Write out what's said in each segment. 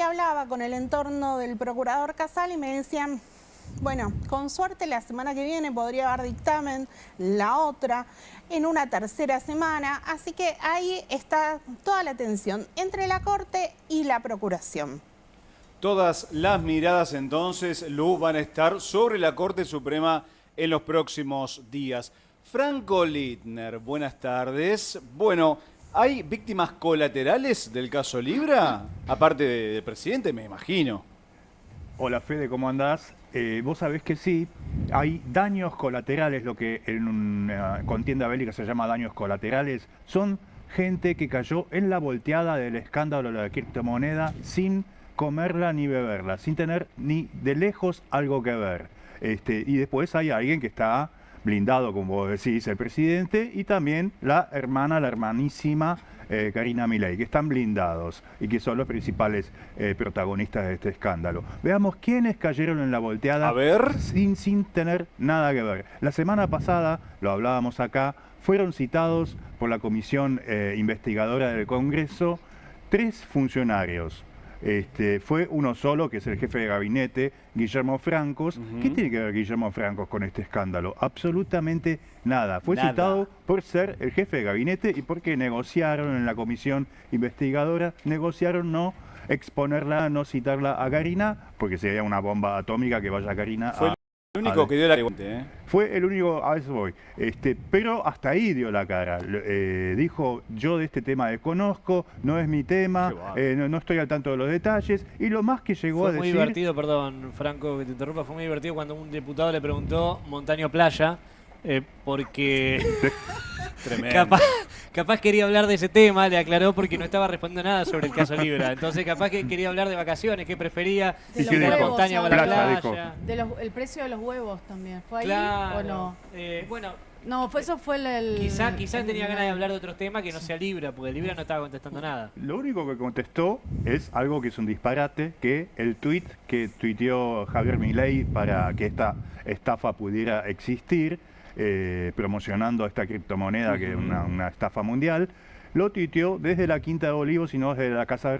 hablaba con el entorno del procurador Casal y me decían, bueno, con suerte la semana que viene podría haber dictamen, la otra en una tercera semana, así que ahí está toda la tensión entre la Corte y la Procuración. Todas las miradas entonces, Lu, van a estar sobre la Corte Suprema en los próximos días. Franco Littner, buenas tardes. Bueno, ¿hay víctimas colaterales del caso Libra? Aparte del presidente, me imagino. Hola Fede, ¿cómo andás? Vos sabés que sí, hay daños colaterales, lo que en una contienda bélica se llama daños colaterales. Son gente que cayó en la volteada del escándalo de la criptomoneda sin comerla ni beberla, sin tener ni de lejos algo que ver. Y después hay alguien que está blindado, como vos decís, el presidente, y también la hermanísima Karina Milei, que están blindados y que son los principales protagonistas de este escándalo. Veamos quiénes cayeron en la volteada A ver. sin tener nada que ver. La semana pasada, lo hablábamos acá, fueron citados por la comisión investigadora del Congreso 3 funcionarios. Fue uno solo, que es el jefe de gabinete, Guillermo Francos. ¿Qué tiene que ver Guillermo Francos con este escándalo? Absolutamente nada. Fue citado por ser el jefe de gabinete y porque negociaron en la comisión investigadora, negociaron no exponerla, no citarla a Karina, porque sería una bomba atómica que vaya a Karina Fue el único que dio la pregunta, Fue el único, a eso voy. Pero hasta ahí dio la cara. Dijo, yo de este tema desconozco, no es mi tema, no estoy al tanto de los detalles. Y lo más que llegó a decir... Fue muy divertido, perdón, Franco, que te interrumpa, fue muy divertido cuando un diputado le preguntó Montaño Playa, porque capaz quería hablar de ese tema, le aclaró porque no estaba respondiendo nada sobre el caso Libra. Entonces capaz que quería hablar de vacaciones, qué prefería, de si la montaña o la playa. El precio de los huevos también, ¿fue ahí claro, o no? Bueno, no, eso fue el... Quizás tenía ganas de hablar de otros temas que no sea Libra, porque Libra no estaba contestando nada. Lo único que contestó es algo que es un disparate, que el tuit que tuiteó Javier Milei para que esta estafa pudiera existir, promocionando esta criptomoneda que es una estafa mundial, lo tuiteó desde la Quinta de Olivos y no desde la Casa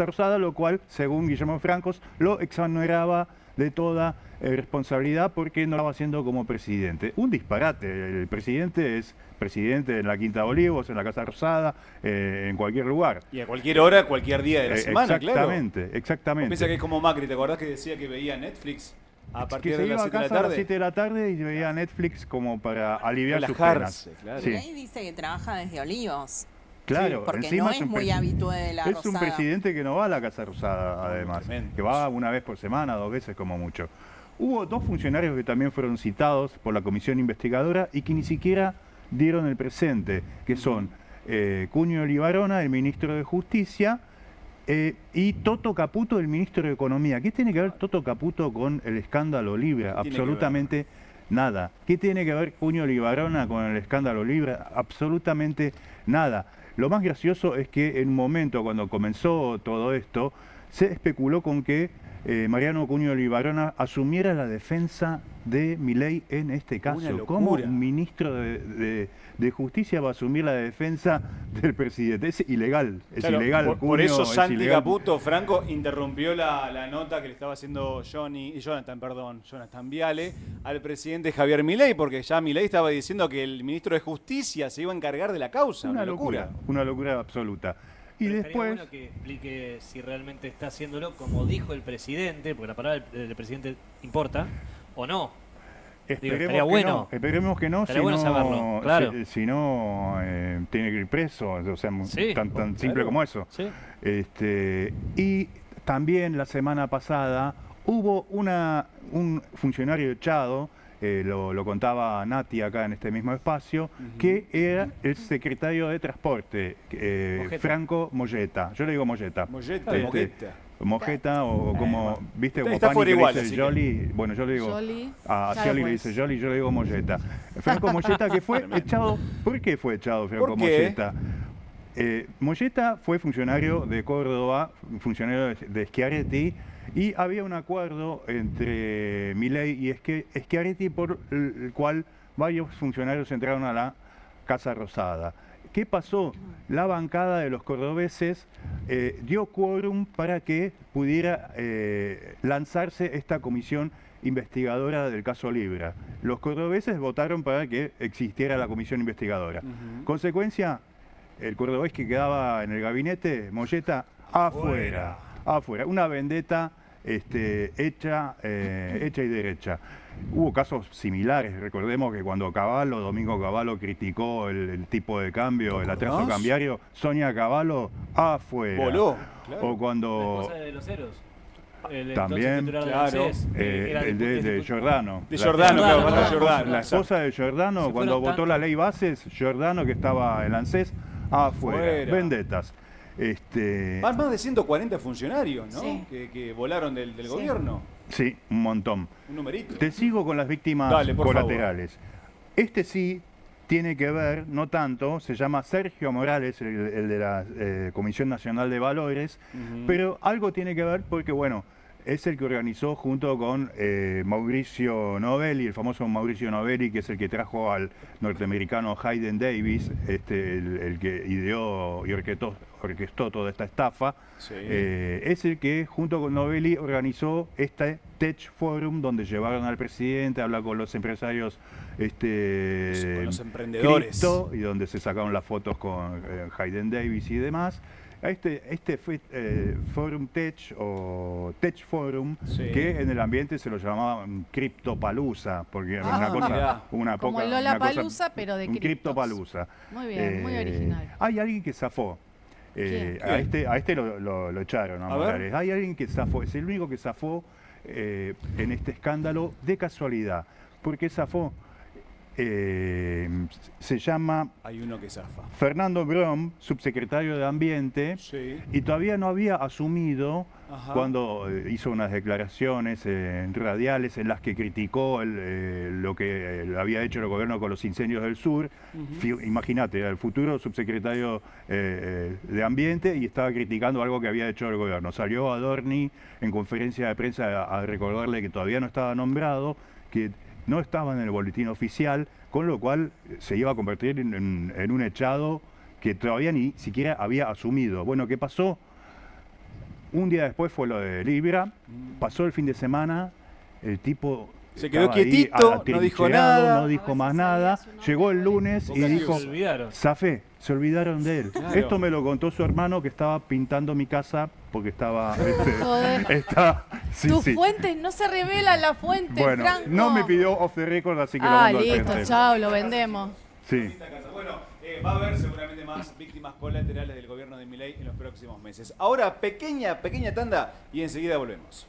Rosada, lo cual, según Guillermo Francos, lo exoneraba de toda responsabilidad porque no lo estaba haciendo como presidente. Un disparate. El presidente es presidente en la Quinta de Olivos, en la Casa Rosada, en cualquier lugar. Y a cualquier hora, cualquier día de la semana, exactamente, claro. Exactamente. Piensa que es como Macri, ¿te acordás que decía que veía Netflix a partir de las 7 de la tarde? A las 7 de la tarde y veía Netflix como para aliviar sus penas. Claro. Sí. Milei dice que trabaja desde Olivos. Claro, sí, porque no es muy habitué de la Rosada. Es un presidente que no va a la Casa Rosada, además, que va una vez por semana, 2 veces como mucho. Hubo 2 funcionarios que también fueron citados por la comisión investigadora y que ni siquiera dieron el presente, que son Cuño Libarona, el ministro de Justicia, y Toto Caputo, el ministro de Economía. ¿Qué tiene que ver Toto Caputo con el escándalo Libra? Absolutamente nada. ¿Qué tiene que ver Cuño Libarona con el escándalo Libra? Absolutamente nada. Lo más gracioso es que en un momento, cuando comenzó todo esto, se especuló con que Mariano Cuño Libarona asumiera la defensa de Milei en este caso. ¿Cómo un ministro de Justicia va a asumir la defensa del presidente? Es ilegal, es ilegal. Por eso Santi Caputo, Franco, interrumpió la nota que le estaba haciendo Jonathan Viale al presidente Javier Milei, porque ya Milei estaba diciendo que el ministro de Justicia se iba a encargar de la causa. Una locura. Una locura absoluta. Y pero después... estaría bueno que explique si realmente está haciéndolo como dijo el presidente, porque la palabra del presidente importa, o no. Esperemos que no, estaría bueno saberlo, claro. Si no, tiene que ir preso, o sea, tan simple como eso. Sí. Y también la semana pasada hubo un funcionario echado, lo contaba Nati acá en este mismo espacio, que era el secretario de Transporte, Franco Moyeta. Yo le digo Moyeta. Mojeta o como, viste, como Pani que le dice Jolly, bueno, yo le digo, a Scioli le dice Jolly, yo le digo Moyeta. Franco Moyeta, que fue echado, ¿por qué fue echado Franco Moyeta? Moyeta fue funcionario de Córdoba, funcionario de Schiaretti, y había un acuerdo entre Milei y Schiaretti por el cual varios funcionarios entraron a la Casa Rosada. ¿qué pasó? La bancada de los cordobeses dio quórum para que pudiera lanzarse esta comisión investigadora del caso Libra. Los cordobeses votaron para que existiera la comisión investigadora. Consecuencia, el cordobés que quedaba en el gabinete, Moyeta, afuera. Una vendetta hecha y derecha. Hubo casos similares, recordemos que cuando Domingo Cavallo criticó el tipo de cambio, el atraso cambiario, Sonia Cavallo afuera. Voló, claro. O cuando... La esposa de los Heros. También, claro, el de Giordano. De Giordano, claro, Giordano, Giordano. La esposa de Giordano, cuando votó la ley bases, Giordano, que estaba en ANSES, afuera. Vendetas. Más de 140 funcionarios, ¿no? Sí. Que volaron del gobierno. Sí, un montón. Un numerito. Te sigo con las víctimas colaterales. Sí tiene que ver, no tanto, se llama Sergio Morales, el de la Comisión Nacional de Valores, pero algo tiene que ver porque, bueno, es el que organizó junto con Mauricio Novelli, el famoso Mauricio Novelli, que es el que trajo al norteamericano Hayden Davis, el que ideó y orquestó toda esta estafa. Sí. Es el que junto con Novelli organizó este Tech Forum, donde llevaron al presidente a hablar con los empresarios, con los emprendedores, cripto, y donde se sacaron las fotos con Hayden Davis y demás. Este fue Forum Tech o Tech Forum, que en el ambiente se lo llamaban Criptopalooza, porque era como el Lollapalooza, pero de criptos. Criptopalooza. Muy bien, muy original. Hay alguien que zafó. A este lo echaron a Morales. Hay alguien que zafó, es el único que zafó en este escándalo de casualidad. ¿Por qué zafó? Se llama Hay uno que zafa. Fernando Brom, subsecretario de Ambiente, y todavía no había asumido cuando hizo unas declaraciones radiales en las que criticó lo que había hecho el gobierno con los incendios del sur. Imagínate, era el futuro subsecretario de Ambiente y estaba criticando algo que había hecho el gobierno. Salió Adorni en conferencia de prensa a recordarle que todavía no estaba nombrado, que no estaba en el boletín oficial, con lo cual se iba a convertir en un echado que todavía ni siquiera había asumido. Bueno, ¿qué pasó? Un día después fue lo de Libra, pasó el fin de semana, el tipo se quedó quietito, no dijo nada, no dijo más nada, llegó el lunes y dijo, zafé, se olvidaron de él. Claro. Esto me lo contó su hermano que estaba pintando mi casa porque estaba... Tus fuentes, no se revela la fuente, bueno, Franco. no me pidió off the record, así que lo mando al listo, frente. chao, lo vendemos. Sí. Bueno, va a haber seguramente más víctimas colaterales del gobierno de Milei en los próximos meses. Ahora, pequeña tanda y enseguida volvemos.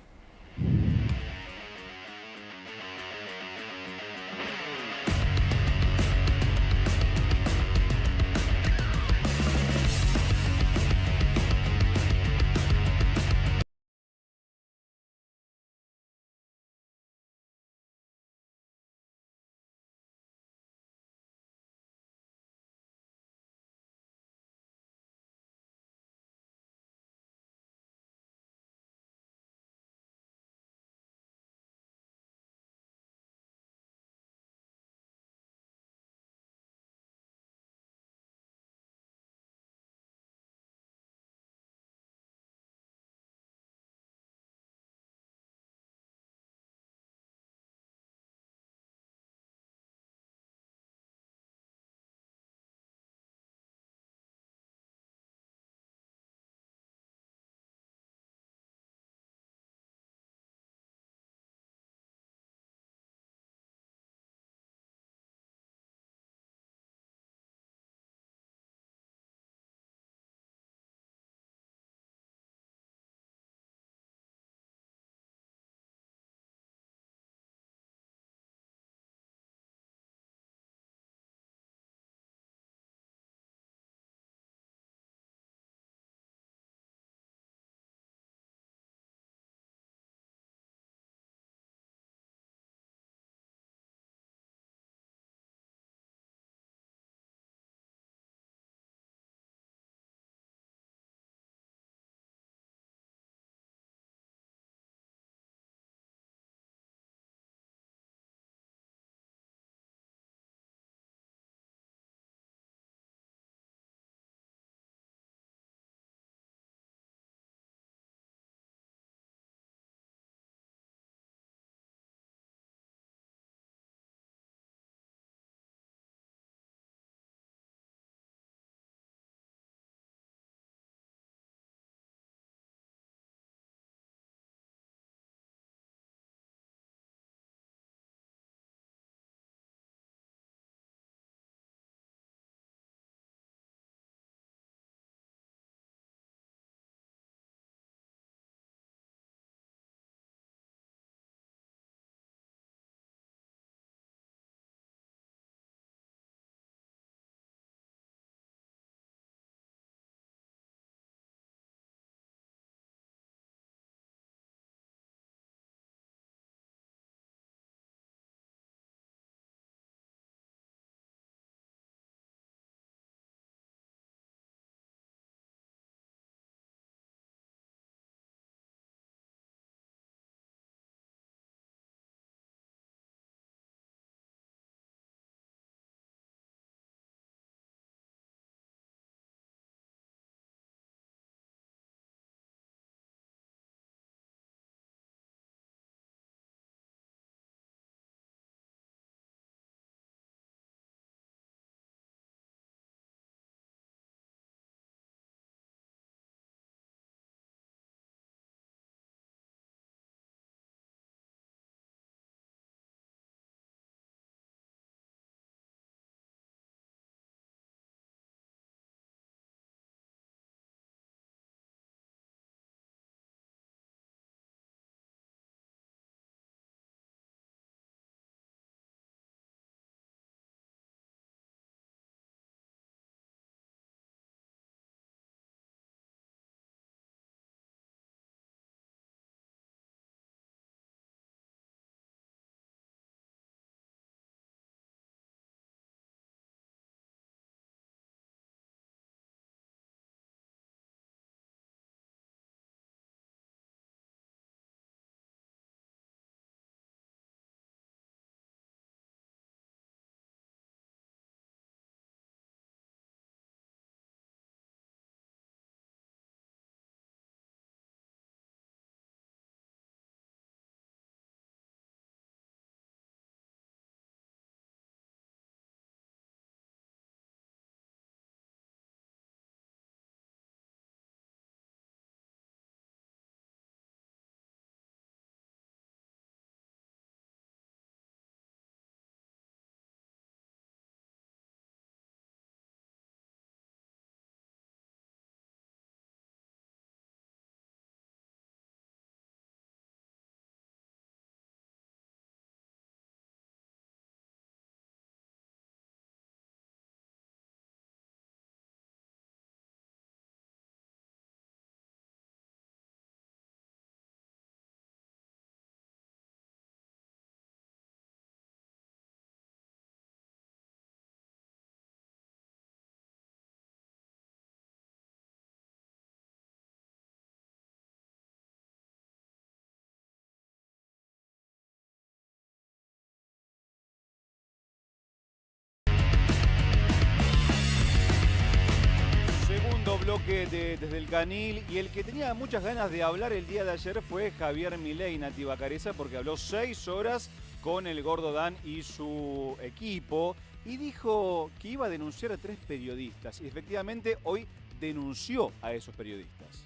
bloque desde el Canil, y el que tenía muchas ganas de hablar el día de ayer fue Javier Milei, Nati Bacareza, porque habló 6 horas con el Gordo Dan y su equipo y dijo que iba a denunciar a 3 periodistas, y efectivamente hoy denunció a esos periodistas.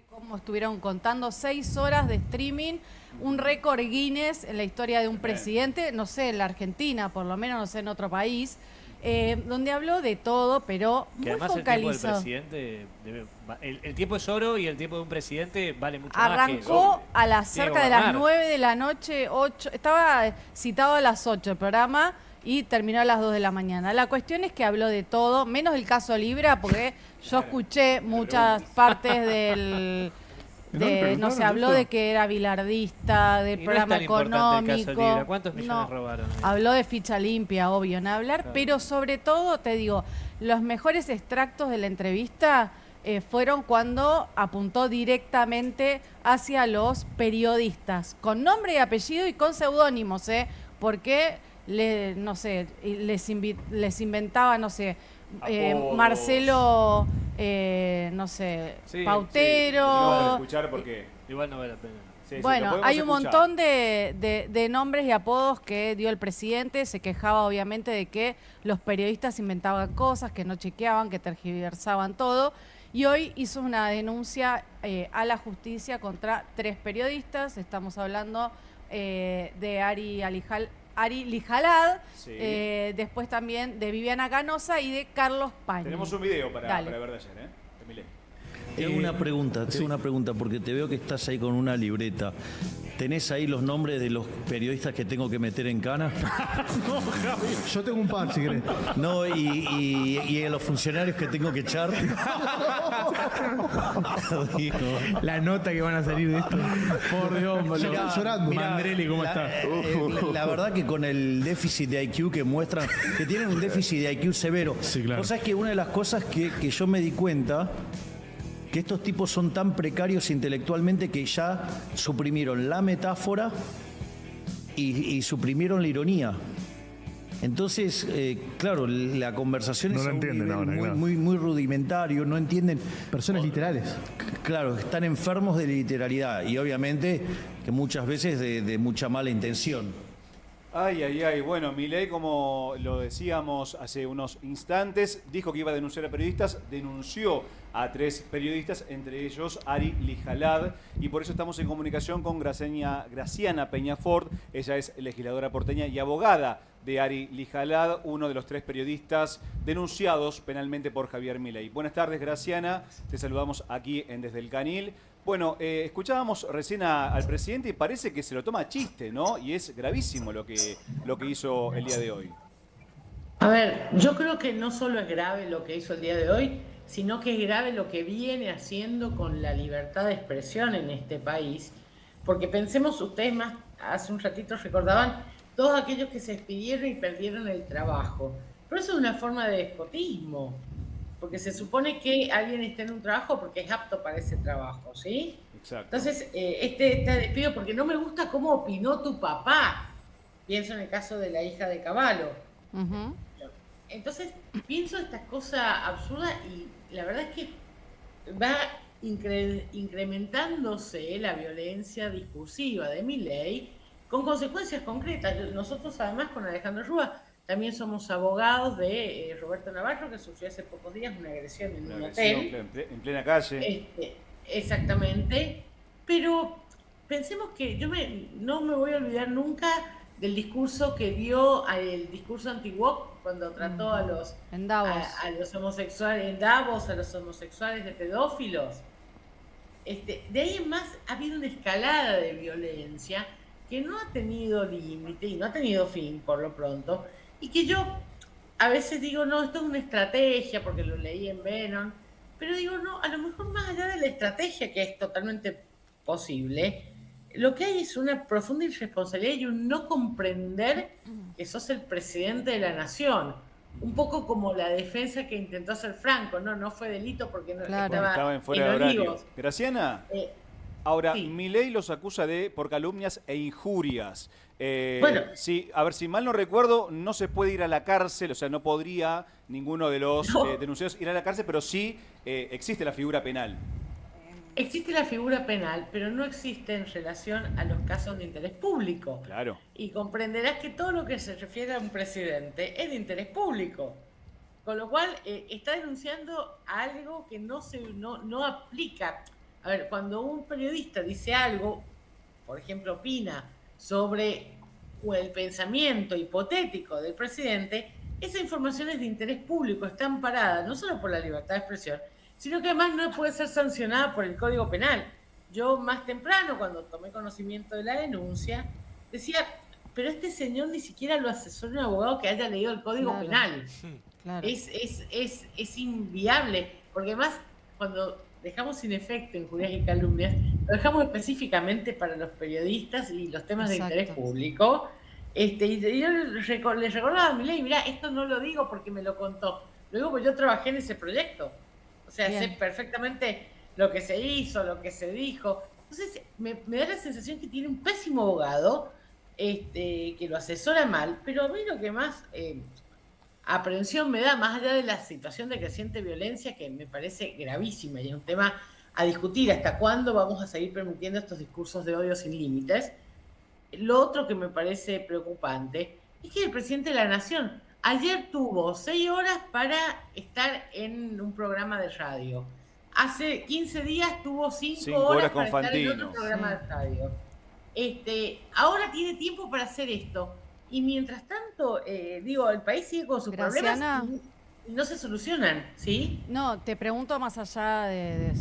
Como estuvieron contando, 6 horas de streaming, un récord Guinness en la historia de un presidente, no sé, en la Argentina, por lo menos, no sé, en otro país, donde habló de todo, pero que muy además focalizado. El tiempo del presidente, el tiempo es oro y el tiempo de un presidente vale mucho más. Arrancó a las cerca de las 9 de la noche, 8, estaba citado a las 8 el programa y terminó a las 2 de la mañana. La cuestión es que habló de todo, menos el caso Libra, porque yo escuché muchas partes del... no se habló de que era bilardista, del programa económico. ¿Cuántos millones robaron? Habló de ficha limpia, obvio, en hablar, Claro. pero sobre todo, te digo, los mejores extractos de la entrevista fueron cuando apuntó directamente hacia los periodistas, con nombre y apellido y con seudónimos, porque no sé, les inventaba, no sé, Marcelo, no sé, Sí, Pautero. Sí, no vamos a escuchar porque... Igual no vale la pena. Sí, Bueno, sí, hay un montón de nombres y apodos que dio el presidente. Se quejaba obviamente de que los periodistas inventaban cosas, que no chequeaban, que tergiversaban todo. Y hoy hizo una denuncia a la justicia contra 3 periodistas. Estamos hablando de Ari Lijalad, Sí. después también de Viviana Canosa y de Carlos Pañi. Tenemos un video para ver de ayer, de Milei. Te hago una pregunta, porque te veo que estás ahí con una libreta. ¿Tenés ahí los nombres de los periodistas que tengo que meter en cana? No, Javi. Yo tengo un par, si querés. No, y de los funcionarios que tengo que echar. La nota que van a salir de esto. Por Dios, Mirá, llorando. mirá, Mandrelli, ¿cómo está? La verdad que con el déficit de IQ que muestran, que tienen un déficit de IQ severo. Sí, claro. Vos sabés que una de las cosas que yo me di cuenta, que estos tipos son tan precarios intelectualmente que ya suprimieron la metáfora y suprimieron la ironía. Entonces, claro, la conversación No es lo a un entienden nivel ahora, claro. muy rudimentario, no entienden. Personas literales. Claro, están enfermos de literalidad y obviamente que muchas veces de mucha mala intención. Ay, ay, ay. Bueno, Milei, como lo decíamos hace unos instantes, dijo que iba a denunciar a periodistas, denunció a 3 periodistas, entre ellos Ari Lijalad, y por eso estamos en comunicación con Graciana Peñafort. Ella es legisladora porteña y abogada de Ari Lijalad, uno de los 3 periodistas denunciados penalmente por Javier Milei. Buenas tardes, Graciana. Te saludamos aquí en Desde el Canil. Bueno, escuchábamos recién al presidente y parece que se lo toma a chiste, ¿no? Y es gravísimo lo que hizo el día de hoy. A ver, yo creo que no solo es grave lo que hizo el día de hoy, sino que es grave lo que viene haciendo con la libertad de expresión en este país. Porque pensemos, ustedes más hace un ratito recordaban todos aquellos que se despidieron y perdieron el trabajo. Pero eso es una forma de despotismo. Porque se supone que alguien está en un trabajo porque es apto para ese trabajo, ¿sí? Exacto. Entonces, este despido porque no me gusta cómo opinó tu papá. Pienso en el caso de la hija de Cavallo. Uh-huh. Entonces, pienso esta cosa absurda y la verdad es que va incrementándose la violencia discursiva de Milei con consecuencias concretas. Nosotros, además, con Alejandro Rúa, también somos abogados de Roberto Navarro, que sufrió hace pocos días una agresión en un hotel. En plena calle. Exactamente. Pero pensemos que no me voy a olvidar nunca del discurso que dio, el discurso anti-woke, cuando trató a los homosexuales en Davos, a los homosexuales de pedófilos. De ahí en más ha habido una escalada de violencia que no ha tenido límite y no ha tenido fin por lo pronto. Y que yo a veces digo, no, esto es una estrategia, porque lo leí en Venom, pero digo, no, a lo mejor más allá de la estrategia, que es totalmente posible, lo que hay es una profunda irresponsabilidad y un no comprender que sos el presidente de la nación. Un poco como la defensa que intentó hacer Franco, no fue delito porque no Claro. estaba en fuera de horario. Olivos. Graciana. Ahora, Sí. Milei los acusa por calumnias e injurias. Bueno. Sí, a ver, si mal no recuerdo, no se puede ir a la cárcel, o sea, no podría ninguno de los denunciados ir a la cárcel, pero sí existe la figura penal. Existe la figura penal, pero no existe en relación a los casos de interés público. Claro. Y comprenderás que todo lo que se refiere a un presidente es de interés público. Con lo cual, está denunciando algo que no aplica. A ver, cuando un periodista dice algo, por ejemplo, opina sobre el pensamiento hipotético del presidente, esa información es de interés público, está amparada no solo por la libertad de expresión, sino que además no puede ser sancionada por el Código Penal. Yo más temprano, cuando tomé conocimiento de la denuncia, decía, pero este señor ni siquiera lo asesora un abogado que haya leído el Código Penal. Claro. Es inviable, porque además cuando dejamos sin efecto injurias y calumnias, lo dejamos específicamente para los periodistas y los temas de interés público. Y yo le recordaba a Milei, mirá, esto no lo digo porque me lo contó, lo digo porque yo trabajé en ese proyecto. O sea, sé perfectamente lo que se hizo, lo que se dijo. Entonces, me da la sensación que tiene un pésimo abogado, que lo asesora mal, pero a mí lo que más aprehensión me da, más allá de la situación de creciente violencia, que me parece gravísima y es un tema a discutir hasta cuándo vamos a seguir permitiendo estos discursos de odio sin límites. Lo otro que me parece preocupante es que el presidente de la Nación ayer tuvo 6 horas para estar en un programa de radio. Hace 15 días tuvo 5 horas con para Fantino. estar en otro programa de radio. Ahora tiene tiempo para hacer esto. Y mientras tanto, el país sigue con sus problemas y no se solucionan, ¿sí? No, te pregunto más allá de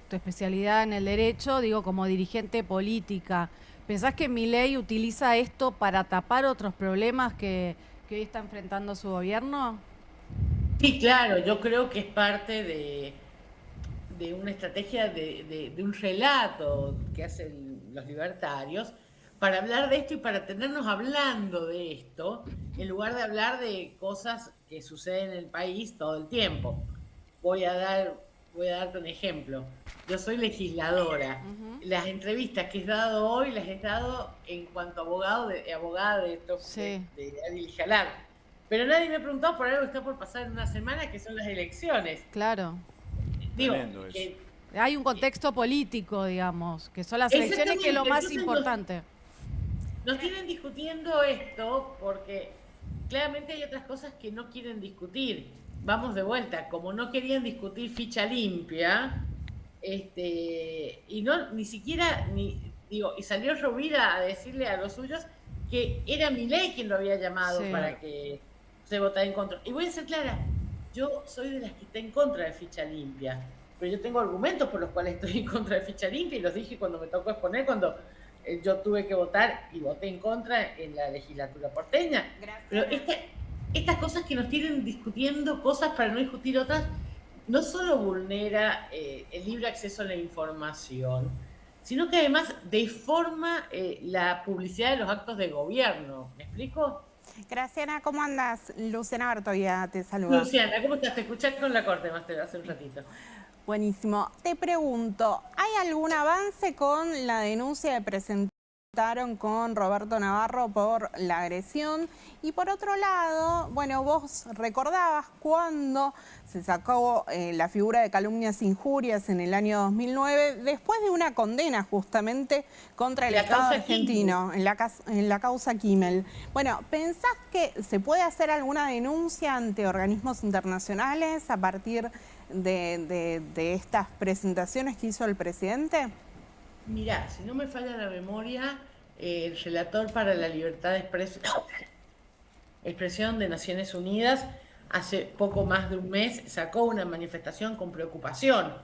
tu especialidad en el derecho, digo, como dirigente política, ¿pensás que Milei utiliza esto para tapar otros problemas que hoy está enfrentando su gobierno? Sí, claro, yo creo que es parte de una estrategia, de un relato que hacen los libertarios para hablar de esto y para tenernos hablando de esto, en lugar de hablar de cosas que suceden en el país todo el tiempo. Voy a darte un ejemplo. Yo soy legisladora. Las entrevistas que he dado hoy las he dado en cuanto a abogada de Adil Jalar. Pero nadie me ha preguntado por algo que está por pasar en una semana, que son las elecciones. Claro. Digo, hay un contexto político, digamos, que son las elecciones, que es lo más importante. Nos tienen discutiendo esto porque claramente hay otras cosas que no quieren discutir. Vamos de vuelta, como no querían discutir ficha limpia, y no, ni siquiera, y salió Rovira a decirle a los suyos que era Milei quien lo había llamado para que se votara en contra. Y voy a ser clara, yo soy de las que está en contra de ficha limpia, pero yo tengo argumentos por los cuales estoy en contra de ficha limpia y los dije cuando me tocó exponer, cuando yo tuve que votar y voté en contra en la legislatura porteña. Gracias. Pero estas cosas que nos tienen discutiendo cosas para no discutir otras, no solo vulnera el libre acceso a la información, sino que además deforma la publicidad de los actos de gobierno. ¿Me explico? Graciana, ¿cómo andas? Luciana Bertoya te saluda. Luciana, ¿cómo estás? Te escuché con la corte, Máster, hace un ratito. Buenísimo. Te pregunto, ¿hay algún avance con la denuncia que presentaron con Roberto Navarro por la agresión? Y por otro lado, bueno, vos recordabas cuando se sacó la figura de calumnias e injurias en el año 2009, después de una condena justamente contra el Estado argentino, en la causa Kimmel. Bueno, ¿pensás que se puede hacer alguna denuncia ante organismos internacionales a partir de estas presentaciones que hizo el presidente? Mirá, si no me falla la memoria, el relator para la libertad de expresión de Naciones Unidas hace poco más de un mes sacó una manifestación con preocupación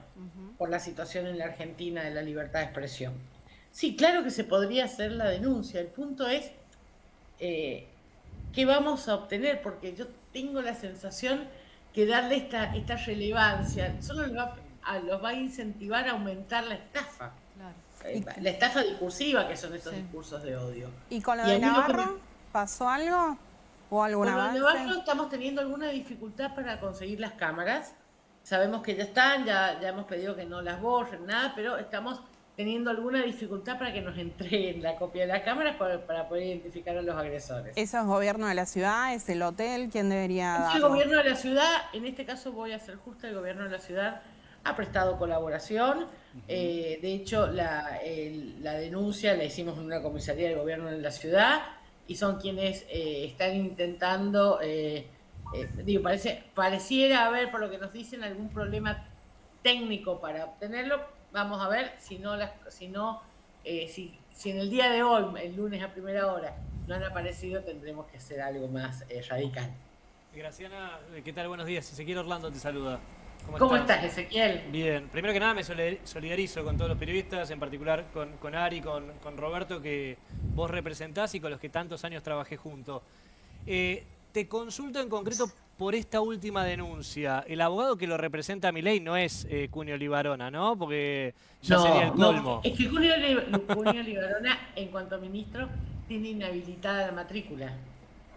por la situación en la Argentina de la libertad de expresión. Sí, claro que se podría hacer la denuncia. El punto es qué vamos a obtener, porque yo tengo la sensación que darle esta relevancia solo los va a incentivar a aumentar la estafa. Claro. La estafa discursiva, que son estos discursos de odio. ¿Y con lo de Navarro pasó algo? ¿O alguna avance? Con lo de Navarro estamos teniendo alguna dificultad para conseguir las cámaras. sabemos que ya están, ya hemos pedido que no las borren, nada, pero estamos teniendo alguna dificultad para que nos entreguen la copia de las cámaras para poder identificar a los agresores. ¿Eso es gobierno de la ciudad? ¿Es el hotel? ¿Quién debería darlo? Es el gobierno de la ciudad, en este caso voy a ser justa, el gobierno de la ciudad ha prestado colaboración. De hecho, la denuncia la hicimos en una comisaría del gobierno de la ciudad y son quienes están intentando, pareciera haber, por lo que nos dicen, algún problema técnico para obtenerlo. Vamos a ver si en el día de hoy, el lunes a primera hora, no han aparecido, tendremos que hacer algo más radical. Graciana, ¿qué tal? Buenos días. Ezequiel Orlando te saluda. ¿Cómo estás, Ezequiel? Bien. Primero que nada me solidarizo con todos los periodistas, en particular con Ari, con Roberto, que vos representás y con los que tantos años trabajé juntos. Te consulto en concreto por esta última denuncia. El abogado que lo representa a Milei no es Cunio Libarona, ¿no? Porque ya sería el colmo. No, es que Cunio Libarona, en cuanto a ministro, tiene inhabilitada la matrícula.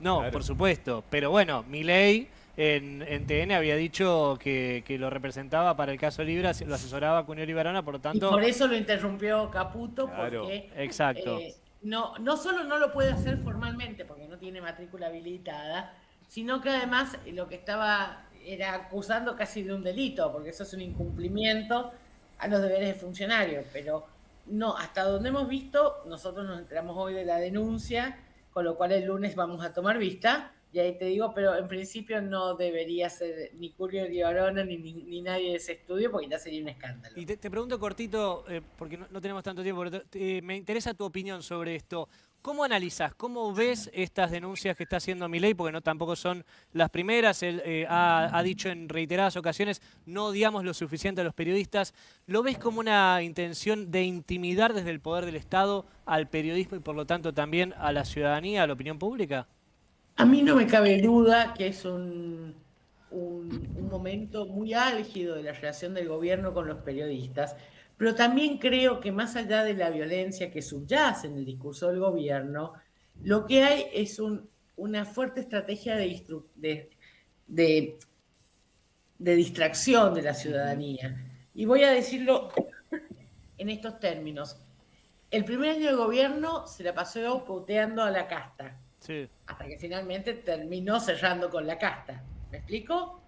No, claro, por supuesto. Pero bueno, Milei en TN había dicho que lo representaba para el caso Libra, lo asesoraba a Cunio Libarona, por lo tanto... Y por eso lo interrumpió Caputo, claro, porque... Exacto. No solo no lo puede hacer formalmente, porque no tiene matrícula habilitada, sino que además lo que estaba era acusando casi de un delito, porque eso es un incumplimiento a los deberes de funcionario. Pero no, hasta donde hemos visto, nosotros nos enteramos hoy de la denuncia, con lo cual el lunes vamos a tomar vista, y ahí te digo, pero en principio no debería ser ni Cunio Libarona ni nadie de ese estudio, porque ya sería un escándalo. Y te pregunto cortito, porque no tenemos tanto tiempo, pero me interesa tu opinión sobre esto. ¿Cómo analizás, cómo ves estas denuncias que está haciendo Milei? Porque no tampoco son las primeras. Él ha dicho en reiteradas ocasiones, no odiamos lo suficiente a los periodistas. ¿Lo ves como una intención de intimidar desde el poder del Estado al periodismo y por lo tanto también a la ciudadanía, a la opinión pública? A mí no me cabe duda que es un momento muy álgido de la relación del gobierno con los periodistas, pero también creo que más allá de la violencia que subyace en el discurso del gobierno, lo que hay es una fuerte estrategia de distracción de la ciudadanía. Y voy a decirlo en estos términos. El primer año de gobierno se la pasó puteando a la casta. Sí. Hasta que finalmente terminó cerrando con la casta. ¿Me explico?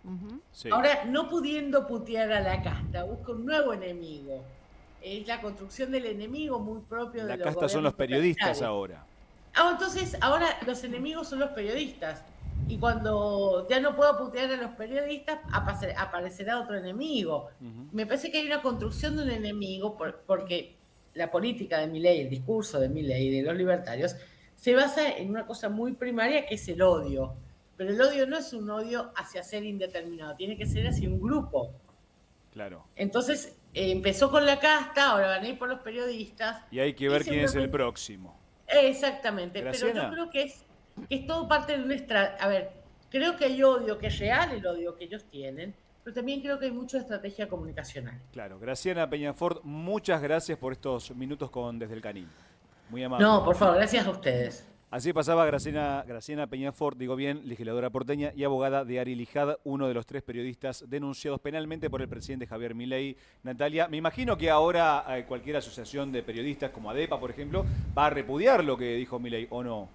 Sí. Ahora, no pudiendo putear a la casta, busca un nuevo enemigo. Es la construcción del enemigo muy propio de los gobiernos. La casta son los periodistas ahora. Entonces, ahora los enemigos son los periodistas. Y cuando ya no puedo putear a los periodistas, aparecerá otro enemigo. Me parece que hay una construcción de un enemigo porque la política de Milei, el discurso de Milei y de los libertarios, se basa en una cosa muy primaria que es el odio. Pero el odio no es un odio hacia ser indeterminado, tiene que ser hacia un grupo. Claro. Entonces, empezó con la casta, ahora van a ir por los periodistas. Y hay que ver quién es el próximo. Exactamente, Graciana. pero yo creo que es todo parte de una estrategia. A ver, creo que hay odio, que es real el odio que ellos tienen, pero también creo que hay mucha estrategia comunicacional. Claro. Graciana Peñafort, muchas gracias por estos minutos con Desde el Canil. Muy amable. No, por favor, gracias a ustedes. Así pasaba Graciana Peñafort, digo bien, legisladora porteña y abogada de Ari Lijad, uno de los 3 periodistas denunciados penalmente por el presidente Javier Milei. Natalia, me imagino que ahora cualquier asociación de periodistas, como ADEPA, por ejemplo, va a repudiar lo que dijo Milei, ¿o no?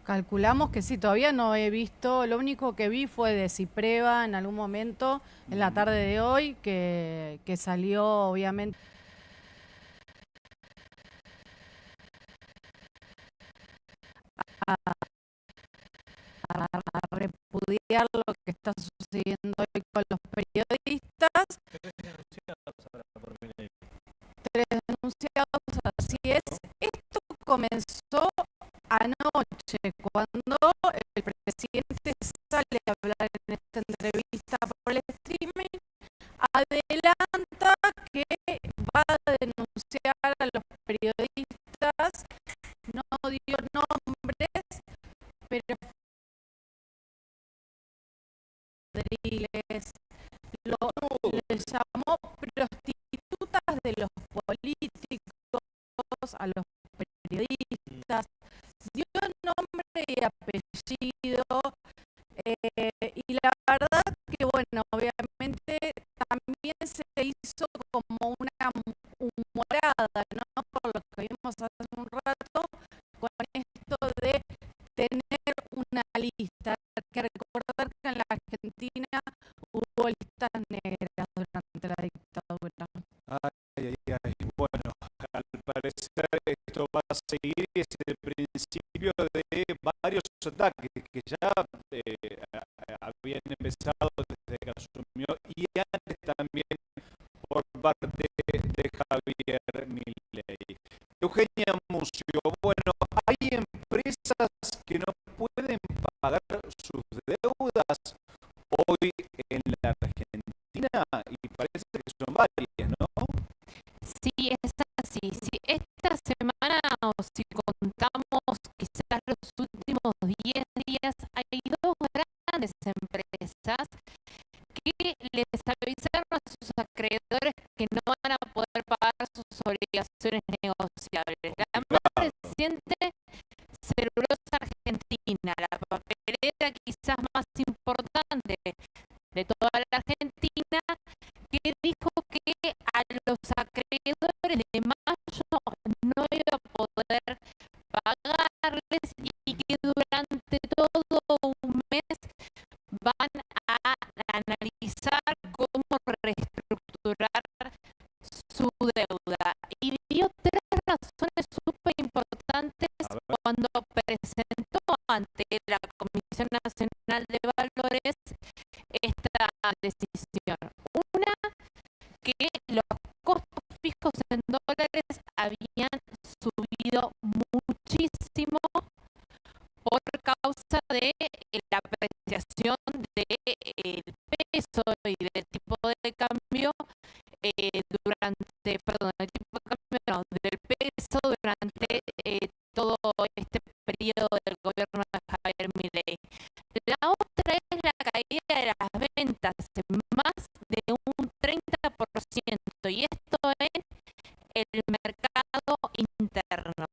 Calculamos que sí, todavía no he visto. Lo único que vi fue de Cipreva en algún momento, en la tarde de hoy, que salió obviamente... A repudiar lo que está sucediendo hoy con los periodistas. 3 denunciados, así es. Esto comenzó anoche, cuando el presidente sale a hablar en esta entrevista por el streaming, adelanta que va a denunciar a los periodistas, no dio nombres, pero Rodríguez le llamó prostitutas de los políticos a los periodistas, dio nombre y apellido, y la verdad que bueno, obviamente también bien se hizo como una humorada, ¿no? Por lo que vimos hace un rato, con esto de tener una lista. Hay que recordar que en la Argentina hubo listas negras durante la dictadura. Ay, ay, ay. Bueno, al parecer esto va a seguir y es el principio de varios ataques que ya habían empezado desde que asumió y antes también por parte de Javier Milei. Eugenia Mucio, bueno, hay empresas que no pueden pagar sus deudas hoy en la Argentina y parece que son varias, ¿no? Sí, es así. Si esta semana o si contamos quizás los últimos 10 días, hay dos grandes empresas que les avisaron a sus acreedores que no van a poder pagar sus obligaciones negociables. La más reciente, Celulosa Argentina, la papelera quizás más importante de toda la Argentina, que dijo que a los acreedores de mayo no iba a poder pagarles y que durante todo un mes van a analizar cómo reestructurar su deuda. Y dio tres razones súper importantes cuando presentó ante la Comisión Nacional de Valores esta decisión. Una, que los costos fijos en dólares habían subido muchísimo por causa de la apreciación del peso y del tipo de cambio del peso durante todo este periodo del gobierno de Javier Milei. La otra es la caída de las ventas en más de un 30%, y esto en el mercado interno.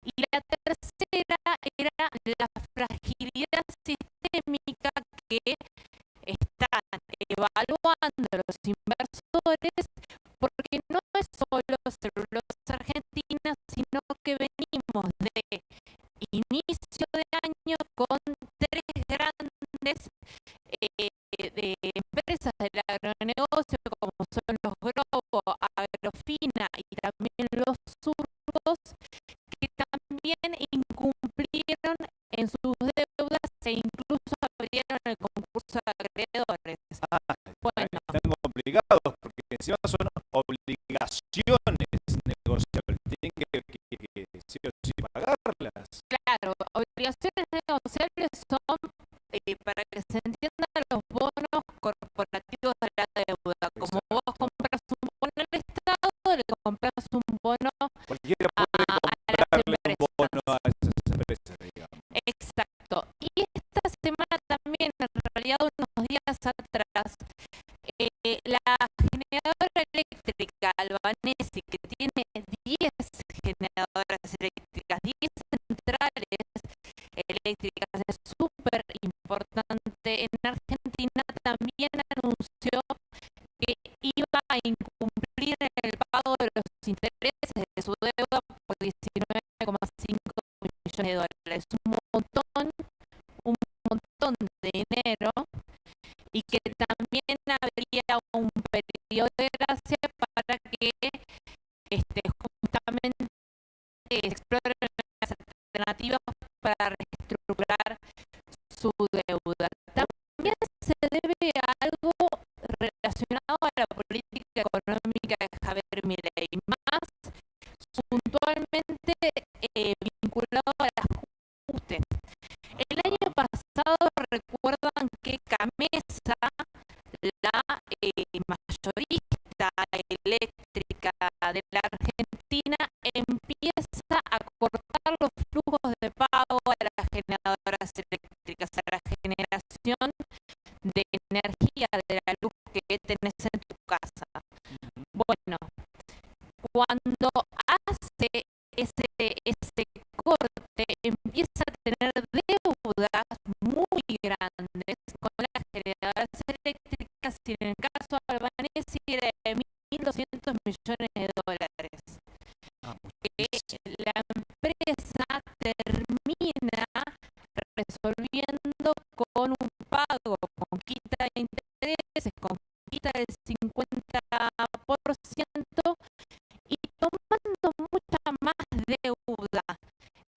Y la tercera era la fragilidad sistémica que están evaluando los inversores, porque no es solo Celulosa Argentina, sino que venimos de inicio de año con tres grandes de empresas del agronegocio, como son los Globo, Agrofina y también los Surcos, que también incumplieron en sus deudas e incluso abrieron el concurso de acreedores. Bueno, están complicados porque encima son obligaciones negociables, tienen que sí o sí pagarlas. Claro, obligaciones negociables son, para que se entiendan, los bonos corporativos de la deuda. Como vos compras un bono al Estado, le compras un bono Cualquiera puede comprarle un bono a esas empresas, digamos. Exacto. Y esta semana también, en realidad unos días atrás, la generadora eléctrica Albanesi, que tiene 10 generadoras eléctricas, 10 centrales eléctricas, es súper importante en Argentina, también anunció que iba a incumplir en el pago de los intereses de su deuda por 19,5 millones de dólares. Un montón de dinero, y que también habría un periodo de gracia para que justamente exploren las alternativas para reestructurar su deuda. También se debe a algo relacionado a la política económica de Javier Milei, más puntualmente vinculado al ajuste. El año pasado recuerdan que Camesa, la mayorista eléctrica de la Argentina, empieza a cortar los flujos de pago a las generadoras eléctricas, a la generación de energía de la luz que tenés en tu casa. Bueno, cuando hace ese corte, empieza a tener deudas muy grandes con las generadoras eléctricas, y en el caso de Albanesi la empresa termina resolviendo con un pago, con quita de intereses, con quita del 50% y tomando mucha más deuda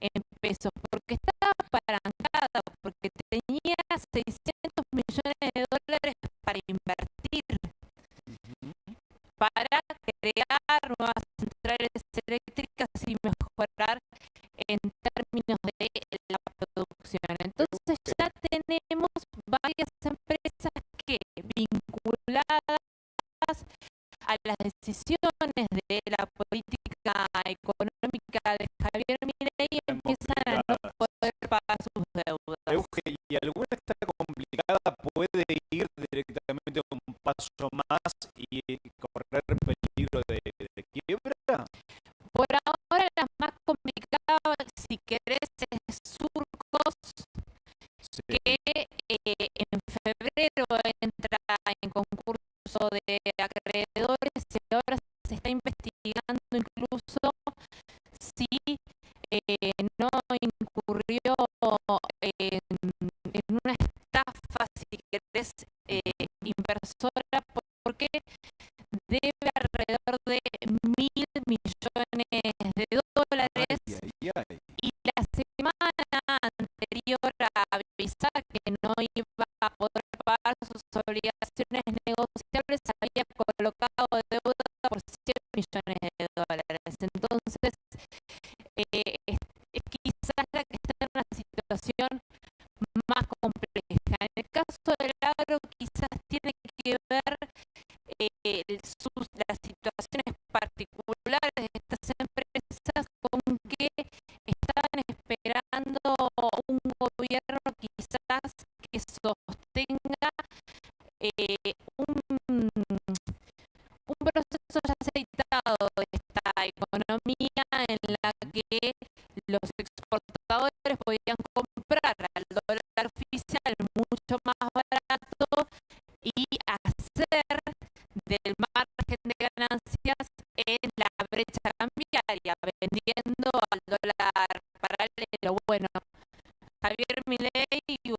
en pesos, porque estaba apalancada, porque tenía 600 millones de dólares para invertir, para crear nuevas centrales eléctricas y mejorar en términos de la producción. Entonces ya tenemos varias empresas que, vinculadas a las decisiones de la política económica de Javier Milei, empiezan a no poder pagar sus deudas. ¿Y alguna está complicada puede ir directamente un paso más y correr peligro de quiebra? Por ahora las más complicadas, si querés, es Surcos, sí, que en febrero entra en concurso de acreedores y ahora se está investigando incluso si no incurrió en una estafa, si querés, inversora, porque debe alrededor de 1.000 millones de dólares. Y la semana anterior a avisar que no iba a poder pagar sus obligaciones negociables, había colocado deuda por 100 millones de dólares. Entonces, es quizás la que está en una situación más compleja. En el caso del agro, quizás tiene que ver las situaciones particulares de estas empresas con que estaban esperando un gobierno quizás que sostenga un proceso ya aceitado de esta economía en la que los exportadores podían comprar al dólar oficial mucho más barato y hacer del margen de ganancias en la brecha cambiaria, vendiendo al dólar paralelo. Bueno, Javier Milei o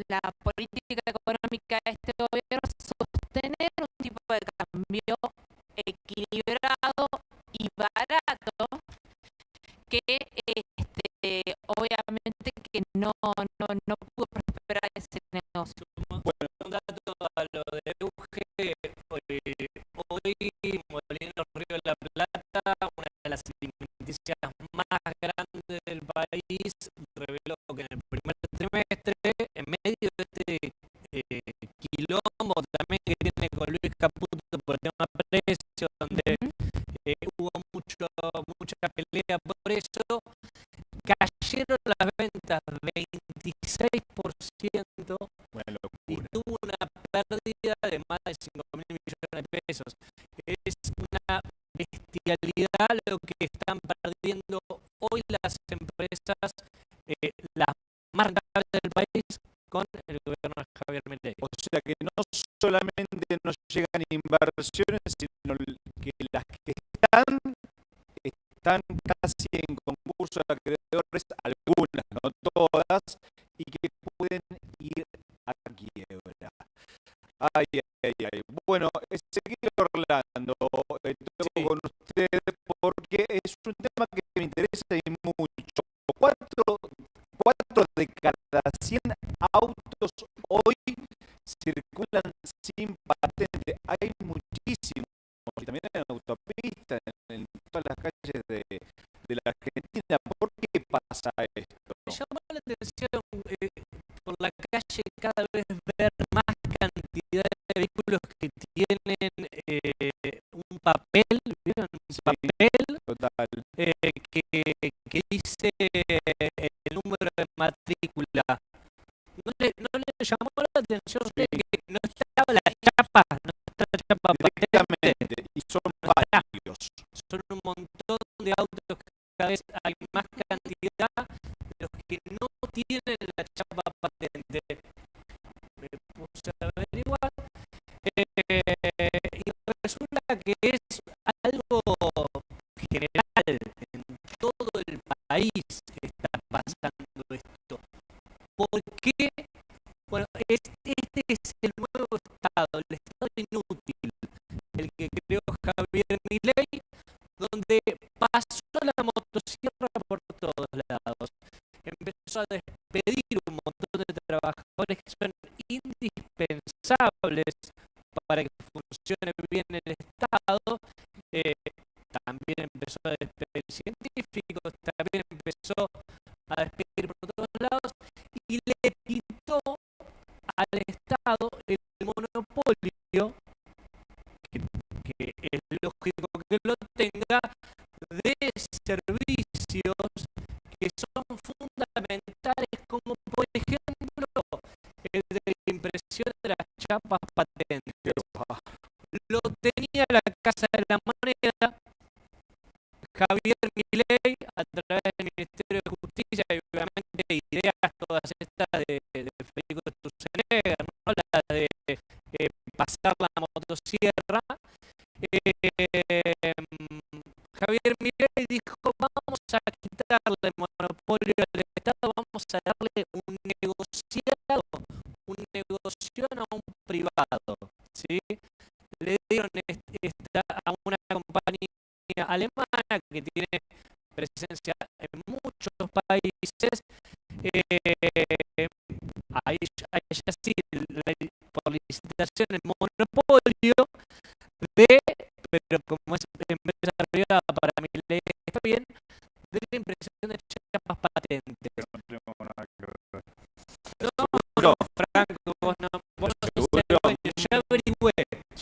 la política económica de este gobierno es sostener un tipo de cambio equilibrado y barato que obviamente que no pudo prosperar ese negocio. Bueno, un dato a lo de UG, hoy Molinos Río de la Plata, una de las alimenticias más grandes del país, reveló que en el primer trimestre, en medio de este quilombo también que tiene con Luis Caputo por el tema precio, donde hubo mucha pelea por eso, cayeron las ventas 26% y tuvo una pérdida de más de 5.000 millones de pesos. Es una bestialidad lo que están perdiendo hoy las empresas, las más rentables del país, con el gobierno de Javier Milei. O sea que no solamente nos llegan inversiones, sino que las que están casi en concurso de acreedores, algunas, no todas, y que pueden ir a quiebra. Ay. Bueno, Ezequiel Orlando, toco con ustedes porque es un tema que me interesa y mucho. 4 de cada 100 autos hoy circulan sin patente. Hay muchísimos, y también en autopistas, en todas las calles de la Argentina. ¿Por qué pasa esto? Me llamó la atención por la calle cada vez ver más cantidad de vehículos que tienen un papel, ¿vieron? Un papel total. Que dice el número de matrícula. ¿No le llamó la atención que no estaba la chapa directamente? Y son varios. Son un montón de autos, cada vez hay más cantidad de los que no tienen la chapa patente. Me puse a averiguar y resulta que es algo general en Milei, donde pasó la motosierra por todos lados. Empezó a despedir un montón de trabajadores que son indispensables para que funcione bien el Estado. También empezó a despedir científicos, también empezó a despedir por todos lados y le quitó al Estado el monopolio, que es lógico que lo tenga, de servicios que son fundamentales, como por ejemplo el de la impresión de las chapas patentes. Lo tenía la Casa de la Moneda Javier Milei a través del Ministerio de Justicia, y obviamente ideas todas estas de Federico Sturzenegger, ¿no? La de pasar la motosierra. Javier Milei dijo: vamos a quitarle el monopolio al Estado, vamos a darle un negociado, un negocio a un privado, ¿sí? Le dieron a una compañía alemana que tiene presencia en muchos países. Ahí ya sí, por licitación, el monopolio pero como es empresa privada, para mi ley está bien, de la impresión de chapas patentes. No, Franco, vos no sos el dueño. Ya averigüé, no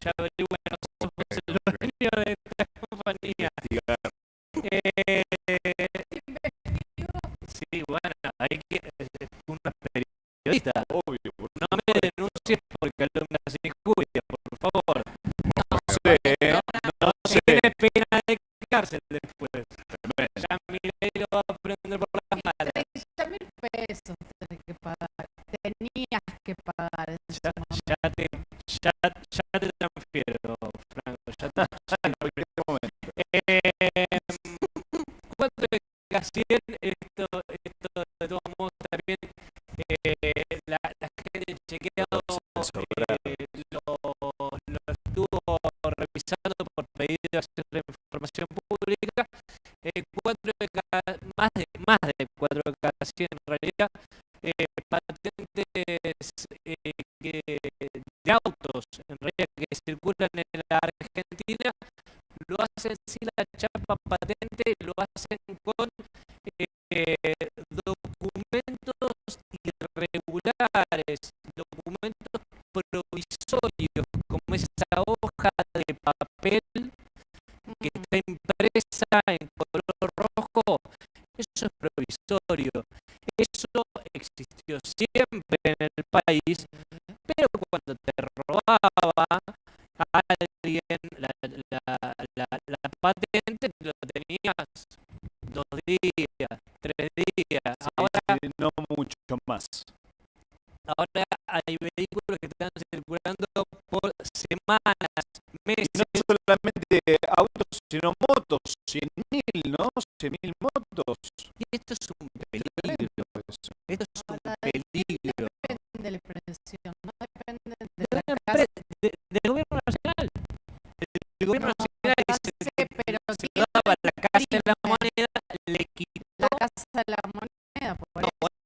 sos el dueño de esta compañía. Sí, bueno, hay que unos periodistas. Obvio. No me denuncies por calumnias injurias, por favor. No tiene pena de cárcel después. Ya Milei lo va a prender por las malas. 30.000 pesos tenés que pagar. Tenías que pagar. Ya te transfiero, Franco. Ya está. En cualquier momento. ¿Cuánto es Casiel? Esto de todos modos también la gente chequeado lo estuvo revisando por pedido de acceso a la información pública. Más de 4 de cada 100 en realidad, patentes de autos en realidad que circulan en la Argentina lo hacen sin la chapa patente, lo hacen con documentos irregulares, documentos provisorios, como esa hoja de papel que está impresa en color rojo. Eso es provisorio. Eso existió siempre en el país, pero cuando te robaba a alguien la patente, lo tenías 2 días, 3 días. Ahora no mucho más. Ahora hay vehículos que están circulando por semanas, meses. Y no solamente autos, sino motos. 100.000, ¿no? 100.000 motos. Y esto es un peligro. Esto es un peligro. Depende de la impresión, no depende del gobierno nacional. El gobierno nacional se pero daba la Casa de la Moneda, le quitó la Casa de la Moneda. Bueno, pero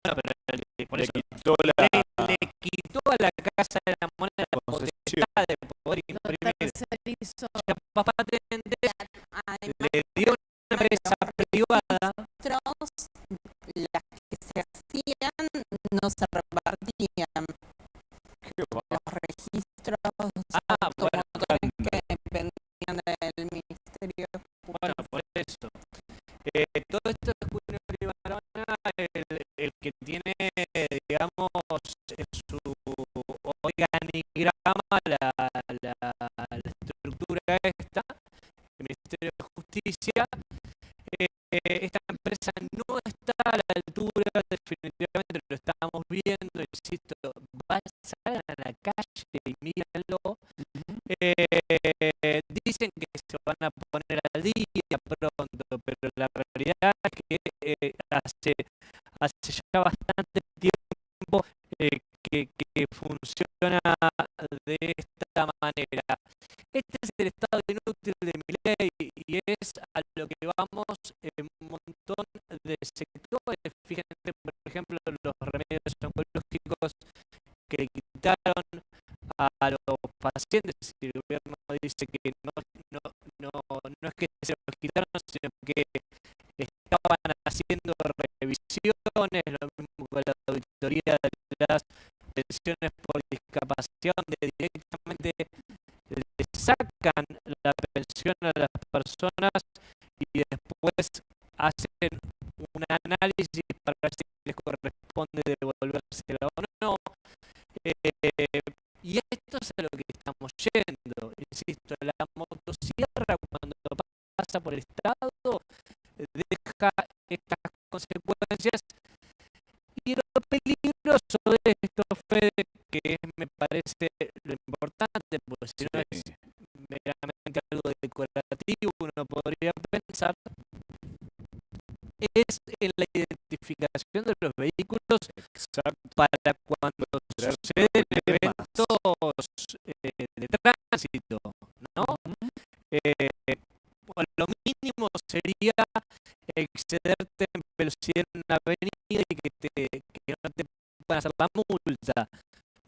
por eso, le quitó a la Casa de la Moneda la potestad de poder imprimir chapas patentes, le dio una empresa privada. Las que se hacían no se repartían. Los registros automotores que dependían del Ministerio Público. Bueno, por eso. Todo esto es Junio Libarona, el que tiene, digamos, su organigrama, la estructura esta, el Ministerio de Justicia. Esta empresa no está a la altura, definitivamente lo estamos viendo, insisto, salgan a la calle y mírenlo. Dicen que se van a poner al día pronto, pero la realidad es que hace ya bastante tiempo que funciona de esta manera. Este es el estado inútil de Milei y es a lo que vamos en un montón de sectores. Fíjense, por ejemplo, los remedios oncológicos que le quitaron a los pacientes, y el gobierno dice que no es que se los quitaron, sino que estaban haciendo revisiones, lo mismo con la auditoría de las pensiones por discapacidad, donde directamente le sacan la pensión a las personas y después hacen un análisis para ver si les corresponde devolvérsela o no. Y esto es a lo que estamos yendo. Insisto, la motosierra cuando pasa por el Estado deja estas consecuencias. Y lo peligroso de esto, Fede, que me parece lo importante, porque si no es meramente algo decorativo, uno podría pensar, es en la identificación de los vehículos para cuando suceden eventos de tránsito, ¿no? Lo mínimo sería excederte en velocidad en una avenida y que no te puedan hacer la multa.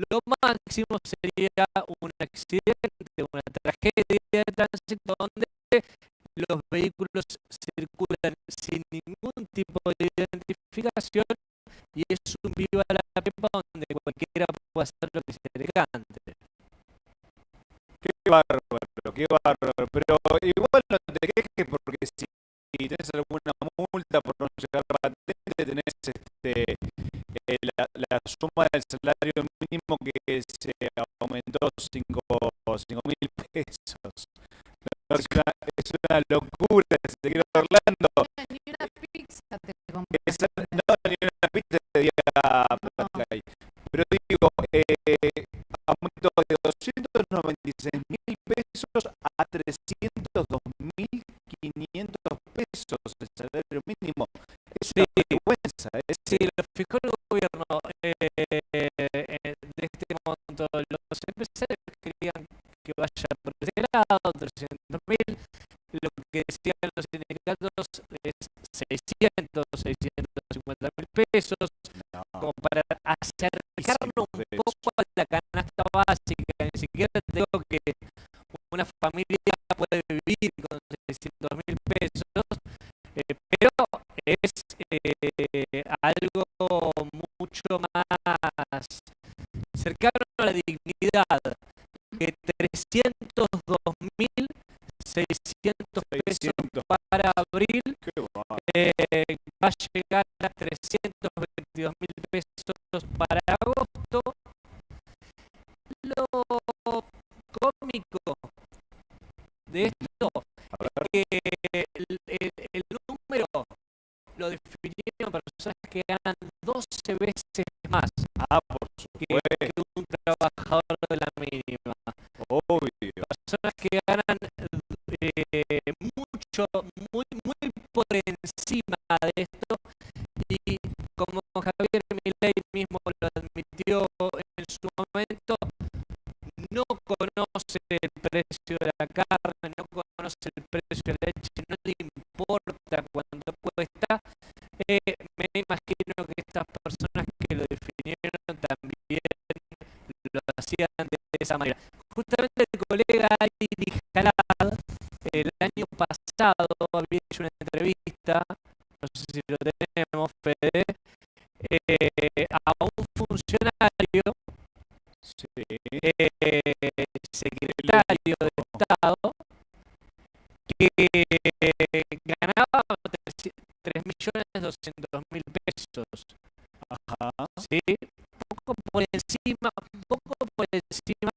Lo máximo sería un accidente, una tragedia de tránsito donde los vehículos circulan sin ningún tipo de identificación y es un viva la pepa donde cualquiera puede hacer lo que se le cante. Qué bárbaro, pero igual no te quejes porque si tenés alguna multa por no llegar a patente, tenés la suma del salario mínimo que se aumentó 5.000 pesos. No, es una locura, se te quiere Orlando. Ni una pizza te no, ni una pizza te diga Patacay. Pero digo, aumento de 296.000 pesos a 302.500 pesos el salario mínimo. Es una vergüenza. Sí, lo fijó el gobierno de este monto. Los empresarios querían que vaya por ese lado, 300.000. Lo que decían los sindicatos es 650.000 pesos, como para acercarlo un poco a la canasta básica. Ni siquiera te digo que una familia puede vivir con 600.000 pesos, pero es algo mucho más cercano a la dignidad que 302.600 pesos para abril va a llegar a 322.000 pesos para agosto. Lo cómico de esto es que el número lo definieron personas que ganan 12 veces más que un trabajador de la mínima. Obvio. Personas que ganan mucho, muy por encima de esto, y como Javier Milei mismo lo admitió en su momento, no conoce el precio de la carne, no conoce el precio de la leche, no le importa cuánto cuesta. Me imagino que estas personas que lo definieron también lo hacían de esa manera. Justamente el colega Airi Jalad el año pasado había hecho una entrevista, no sé si lo tenemos, Fede, a un funcionario, secretario de Estado, que ganaba 3.200.000 pesos. ¿Sí? Poco por encima